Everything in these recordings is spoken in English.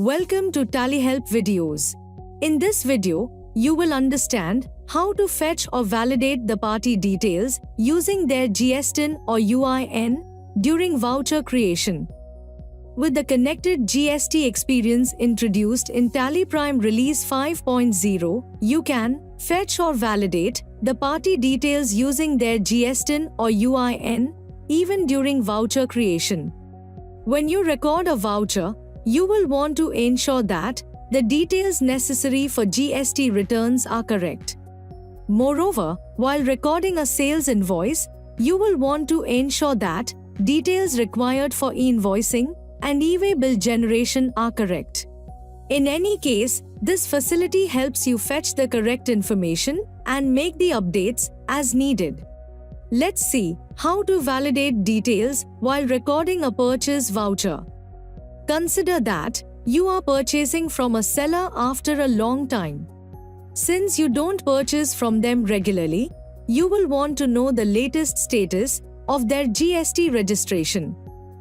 Welcome to TallyHelp videos. In this video, you will understand how to fetch or validate the party details using their GSTIN or UIN during voucher creation. With the connected GST experience introduced in Tally Prime Release 5.0, you can fetch or validate the party details using their GSTIN or UIN even during voucher creation. When you record a voucher, you will want to ensure that the details necessary for GST returns are correct. Moreover, while recording a sales invoice, you will want to ensure that details required for e-invoicing and e-way bill generation are correct. In any case, this facility helps you fetch the correct information and make the updates as needed. Let's see how to validate details while recording a purchase voucher. Consider that you are purchasing from a seller after a long time. Since you don't purchase from them regularly, you will want to know the latest status of their GST registration.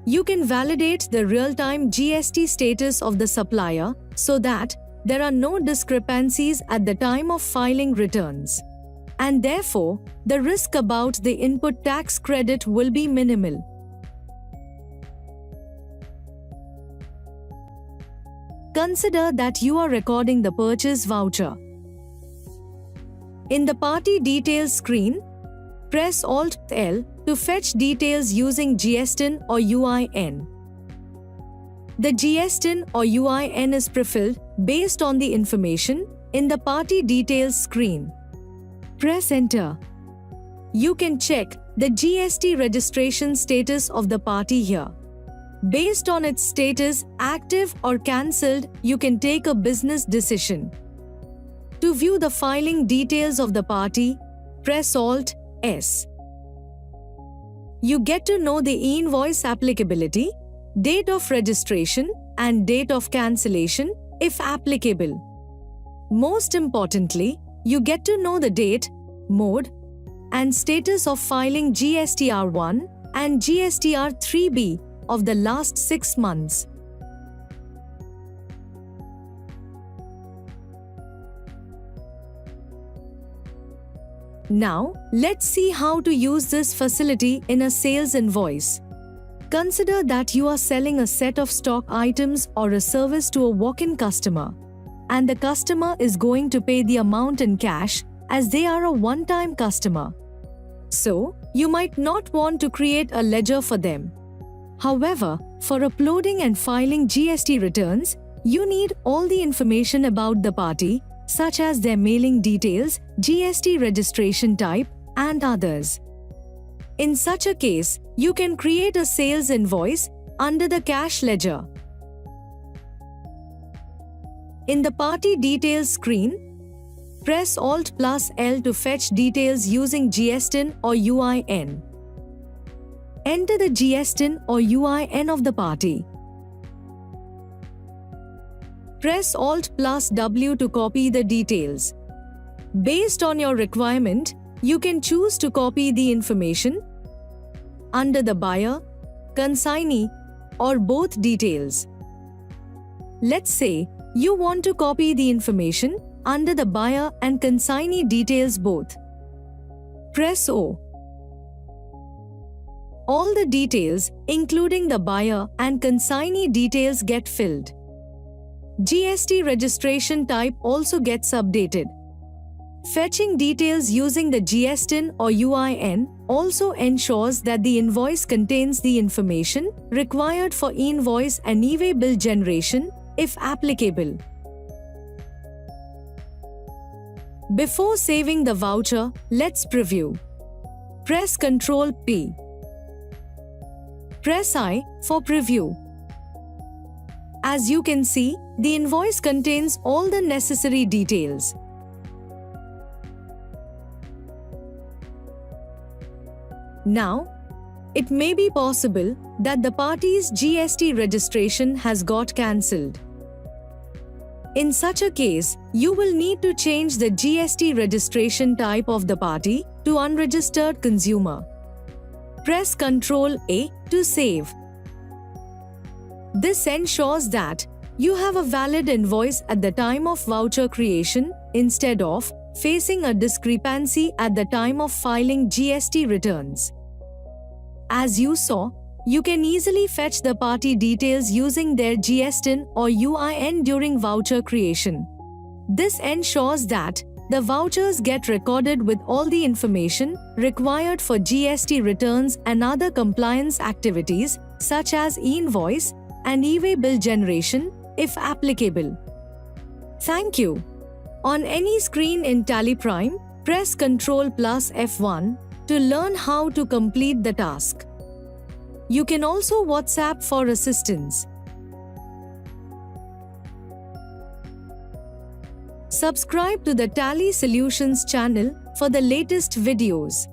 You can validate the real-time GST status of the supplier so that there are no discrepancies at the time of filing returns. And therefore, the risk about the input tax credit will be minimal. Consider that you are recording the purchase voucher. In the party details screen, press Alt+L to fetch details using GSTIN or UIN. The GSTIN or UIN is prefilled based on the information in the party details screen. Press Enter. You can check the GST registration status of the party here. Based on its status, active or cancelled, you can take a business decision. To view the filing details of the party, press Alt+S. You get to know the e-invoice applicability, date of registration, and date of cancellation, if applicable. Most importantly, you get to know the date, mode, and status of filing GSTR1 and GSTR3B of the last 6 months. Now, let's see how to use this facility in a sales invoice. Consider that you are selling a set of stock items or a service to a walk-in customer, and the customer is going to pay the amount in cash as they are a one-time customer. So, you might not want to create a ledger for them. However, for uploading and filing GST returns, you need all the information about the party, such as their mailing details, GST registration type, and others. In such a case, you can create a sales invoice under the cash ledger. In the party details screen, press Alt+L to fetch details using GSTIN or UIN. Enter the GSTIN or UIN of the party. Press Alt+W to copy the details. Based on your requirement, you can choose to copy the information under the buyer, consignee, or both details. Let's say you want to copy the information under the buyer and consignee details both. Press O. All the details, including the buyer and consignee details, get filled. GST registration type also gets updated. Fetching details using the GSTIN or UIN also ensures that the invoice contains the information required for e-invoice and e-way bill generation, if applicable. Before saving the voucher, let's preview. Press Ctrl+P. Press I for preview. As you can see, the invoice contains all the necessary details. Now, it may be possible that the party's GST registration has got cancelled. In such a case, you will need to change the GST registration type of the party to unregistered consumer. Press Ctrl+A to save. This ensures that You have a valid invoice at the time of voucher creation instead of facing a discrepancy at the time of filing GST returns. As you saw, you can easily fetch the party details using their GSTIN or UIN during voucher creation. This ensures that the vouchers get recorded with all the information required for GST returns and other compliance activities such as e-invoice and e-way bill generation, if applicable. Thank you. On any screen in Tally Prime, press Ctrl plus F1 to learn how to complete the task. You can also WhatsApp for assistance. Subscribe to the Tally Solutions channel for the latest videos.